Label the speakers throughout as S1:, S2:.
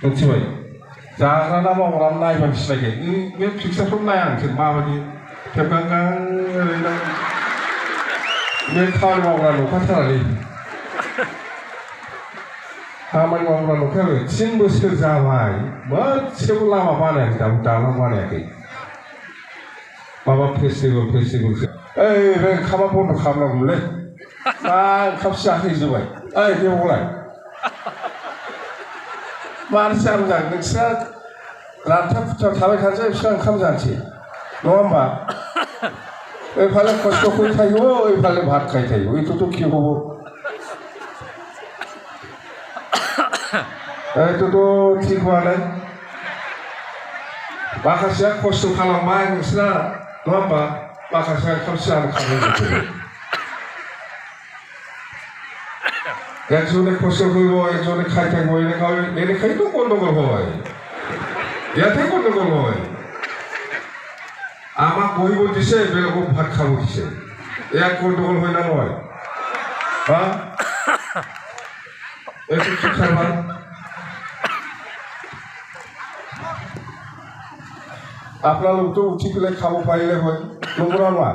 S1: मिथिबाय जाग्रा ना मावग्रा नायबानो सिनायगोन बे पिक्सारखौ नाया नोंसोर माबायदि खेबगां ओरैनो बे खामानि मावग्रा नंखाथारालै खामानि मावग्रा नंखायाबो 3 बोसोर जाबाय मोनसेबो लामा बानायाखै दालां बानायाखै माबा फेस्टिभेलसो ओइ बे ओंखामा बन्द' खालामनांगौलै मा ओंखामसो जाहैजोबबाय ओइ बेवलाय मानो जानो जागोन नोंस्रा रानथाब खुथाब थाबाय थानोसै बिस्रा ओंखाम जानोसै नङा होमबा ओइफाले खस्थ' खरि थायो ओइफाले भात खाय थायो ओइथ' কি হব এইটোथ' ঠিক হওয়া নাই माखासेया खस्थ' खालामबाय नोंस्रा नङा होमबा माखासेया ओंखामसो जानो खालामनांगौ একজনে কষ্ট করবো একজনে খাই থাকবো এনে খাই তো গন্ডগোল হয় ইয়াতে গন্ডগোল হয় আমার বহিব দিছে বেলেগক ভাত খাব দিছে এক গন্ডগোল হয় না নয় হ্যাঁ একটু শিক্ষার ভাই আপনারাও উঠি পেলাই খাব পাৰিলে হয় নংগौना नङा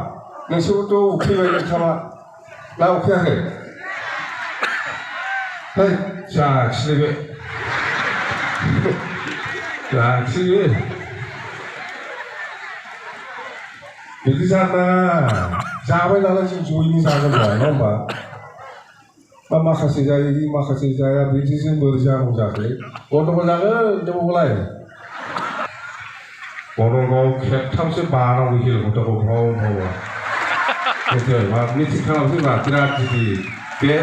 S1: नोंसोरबोथ' उखैबाय ओंखामा ना उखैयाखै Hey, जाखिसै बिदि जानाङा जाबाय नालाय जों जयैनो जागोन नङा होमबा बा माखासे जायो माखासे जाया बिदिजों बोरै जानांगौ जाखो गन्डगोल जागोन देवगौलाय गन्डगोल खेबथामसो बानांगौ हेलिकप्टारखौ मा मिथिं खालामसै मा बिराद गिदिर बे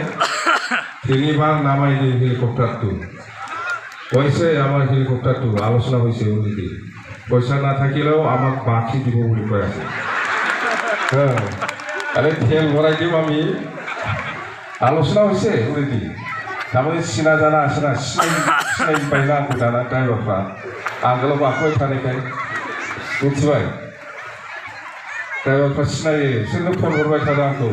S1: Tinibang namanya helikopter tu. Boise ama helikopter tu alusna boise uniti. Boisa na থাকিলেও আমাক বাকি দিব বলি কয় আছে। হ্যাঁ আরে তেল ভরাই দিব আমি আলোচনা হইছে উনিতি। তারপরে সিনা জানা আসে না সিনাই পাইনা গোটানা ড্রাইভারफ्रा आगोलाव बाखबाय थानायखाय मिथिबाय ड्राइभारफ्रा सिनायो बिसोरनो फन हरबाय थादों आंखौ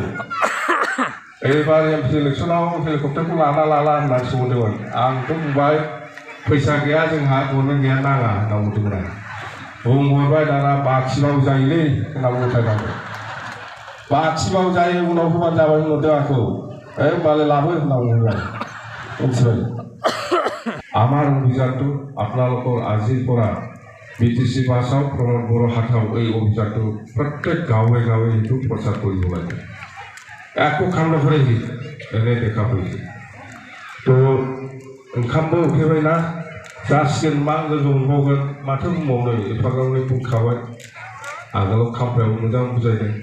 S1: एबार एमपि इलेक्सनाव हेलिकप्टारखौ लाला होननानै सोंहरदोंमोन आंथ' बुंबाय फैसा गैया जोंहा गरमेन्ट गैया नाङा होनना बुंदोंमोन आं बुंहरबाय दाना बाखिबाबो जायोलै होनना बुंथारनांगौ बाखिबाबो जायो उनाव होबानो जाबाय होनहरदों आंखौ होनबालाय लाबो होनना बुंबाय मिथिबाय আমার অভিযানটো আপোনালোকৰ আজিৰ পৰা বিটিসি ভাষাও প্ৰমাণ বৰ হাতাও এই অভিযানটো প্ৰত্যেক গাঁৱে গাঁৱে সেইটো প্ৰচাৰ কৰিব লাগে একো কাম নকৰেহি এনে দেখা পাইছে তো ओंखामबो उखैबायना जासिगोन मा लोगो मोनबावगोन माथो बुंबावनो एफाग्राबनो बुंखाबाय आगोलाव खामफ्लायाव मोजां बुजायदों